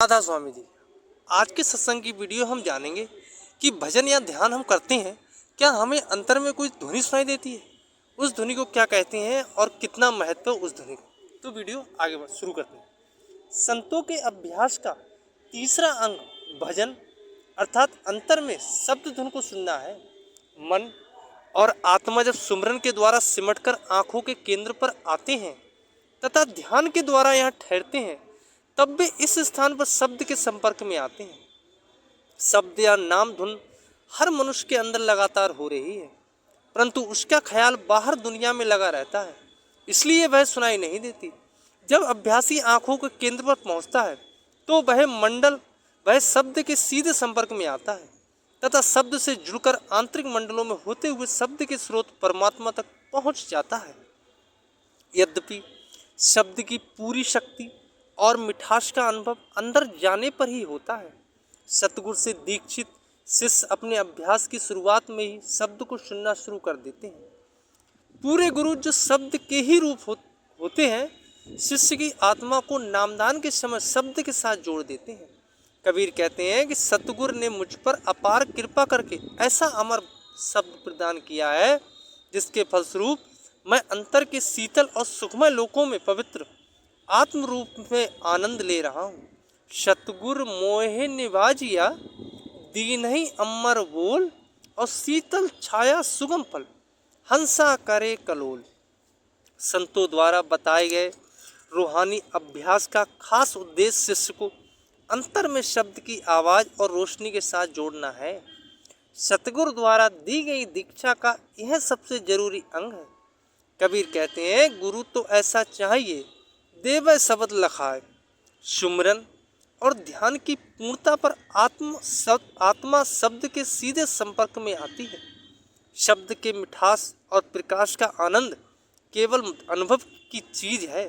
राधा स्वामी जी। आज के सत्संग की वीडियो हम जानेंगे कि भजन या ध्यान हम करते हैं, क्या हमें अंतर में कोई ध्वनि सुनाई देती है, उस ध्वनि को क्या कहते हैं और कितना महत्व उस ध्वनि का। तो वीडियो आगे शुरू करते हैं। संतों के अभ्यास का तीसरा अंग भजन अर्थात अंतर में शब्द धुन को सुनना है। मन और आत्मा जब सुमरन के द्वारा सिमटकर आंखों के केंद्र पर आते हैं तथा ध्यान के द्वारा यहाँ ठहरते हैं, तब वे इस स्थान पर शब्द के संपर्क में आते हैं। शब्द या नाम धुन हर मनुष्य के अंदर लगातार हो रही है, परंतु उसका ख्याल बाहर दुनिया में लगा रहता है, इसलिए वह सुनाई नहीं देती। जब अभ्यासी आंखों के केंद्र पर पहुंचता है तो वह शब्द के सीधे संपर्क में आता है तथा शब्द से जुड़कर आंतरिक मंडलों में होते हुए शब्द के स्रोत परमात्मा तक पहुंच जाता है। यद्यपि शब्द की पूरी शक्ति और मिठास का अनुभव अंदर जाने पर ही होता है। सतगुरु से दीक्षित शिष्य अपने अभ्यास की शुरुआत में ही शब्द को सुनना शुरू कर देते हैं। पूरे गुरु जो शब्द के ही रूप होते हैं, शिष्य की आत्मा को नामदान के समय शब्द के साथ जोड़ देते हैं। कबीर कहते हैं कि सतगुरु ने मुझ पर अपार कृपा करके ऐसा अमर शब्द प्रदान किया है, जिसके फलस्वरूप मैं अंतर के शीतल और सुखमय लोकों में पवित्र आत्म रूप में आनंद ले रहा हूँ। सतगुरु मोहे निवाजिया दीन ही अमर बोल और शीतल छाया सुगम फल हंसा करे कलोल। संतों द्वारा बताए गए रूहानी अभ्यास का खास उद्देश्य शिष्य को अंतर में शब्द की आवाज़ और रोशनी के साथ जोड़ना है। सतगुरु द्वारा दी गई दीक्षा का यह सबसे जरूरी अंग है। कबीर कहते हैं, गुरु तो ऐसा चाहिए देव शब्द लखाए। सुमरन और ध्यान की पूर्णता पर आत्मा शब्द के सीधे संपर्क में आती है। शब्द के मिठास और प्रकाश का आनंद केवल अनुभव की चीज है।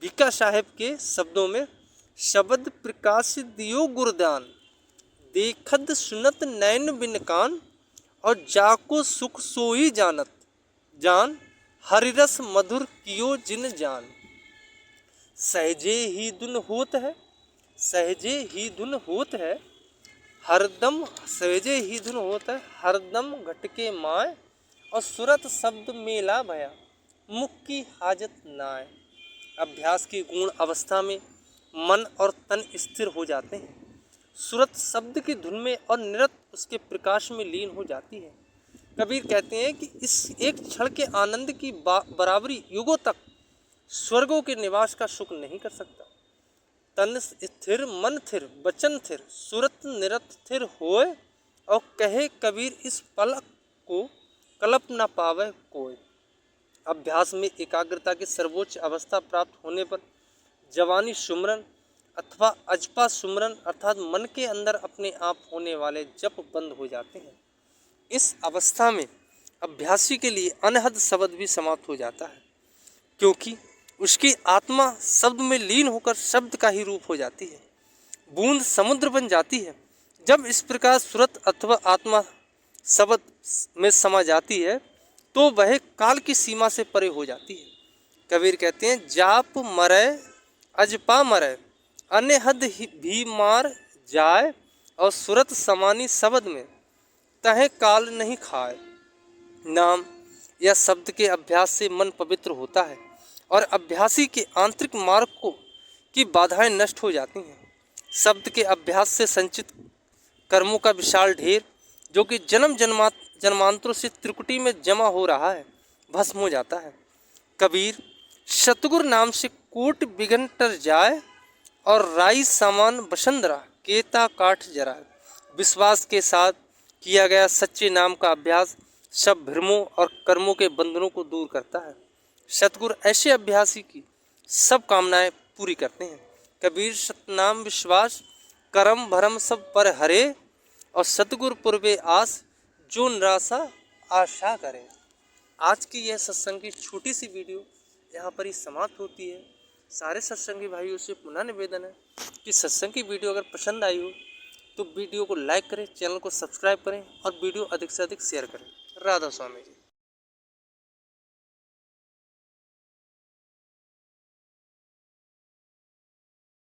भीका साहेब के शब्दों में, शब्द प्रकाश दियो गुरदान, देखद सुनत नैन बिन कान, और जाको सुख सोई जानत जान, हरिरस मधुर कियो जिन जान। सहजे ही धुन होत है, सहजे ही धुन होत है, हरदम सहजे ही धुन होत है, हरदम घटके माय, और सुरत शब्द मेला भया, मुख की हाजत नाय। अभ्यास की गुण अवस्था में मन और तन स्थिर हो जाते हैं। सुरत शब्द की धुन में और निरत उसके प्रकाश में लीन हो जाती है। कबीर कहते हैं कि इस एक क्षण के आनंद की बराबरी युगों तक स्वर्गों के निवास का सुख नहीं कर सकता। तन स्थिर मन थिर बचन थिर, सुरत निरत थिर होए, और कहे कबीर इस पलक को कल्प न पावे कोई। अभ्यास में एकाग्रता की सर्वोच्च अवस्था प्राप्त होने पर जवानी सुमरन अथवा अजपा सुमरन अर्थात मन के अंदर अपने आप होने वाले जप बंद हो जाते हैं। इस अवस्था में अभ्यासी के लिए अनहद शब्द भी समाप्त हो जाता है, क्योंकि उसकी आत्मा शब्द में लीन होकर शब्द का ही रूप हो जाती है। बूंद समुद्र बन जाती है। जब इस प्रकार सुरत अथवा आत्मा शब्द में समा जाती है तो वह काल की सीमा से परे हो जाती है। कबीर कहते हैं, जाप मरे अजपा मरे, अनहद भी मार जाए, और सुरत समानी शब्द में तहे काल नहीं खाए। नाम या शब्द के अभ्यास से मन पवित्र होता है और अभ्यासी के आंतरिक मार्ग की बाधाएं नष्ट हो जाती हैं। शब्द के अभ्यास से संचित कर्मों का विशाल ढेर, जो कि जन्मांतरों से त्रिकुटी में जमा हो रहा है, भस्म हो जाता है। कबीर, सतगुरु नाम से कोट बिघन टर जाए, और राई सामान बसंदरा केता काठ जराए। विश्वास के साथ किया गया सच्चे नाम का अभ्यास सब भ्रमों और कर्मों के बंधनों को दूर करता है। सतगुरु ऐसे अभ्यासी की सब कामनाएं पूरी करते हैं। कबीर, सतनाम विश्वास करम भरम सब पर हरे, और सतगुरु पूर्वे आस जो निराशा आशा करे। आज की यह सत्संग की छोटी सी वीडियो यहाँ पर ही समाप्त होती है। सारे सत्संगी भाइयों से पुनः निवेदन है कि सत्संग की वीडियो अगर पसंद आई हो तो वीडियो को लाइक करें, चैनल को सब्सक्राइब करें और वीडियो अधिक से अधिक शेयर करें। राधा स्वामी जी।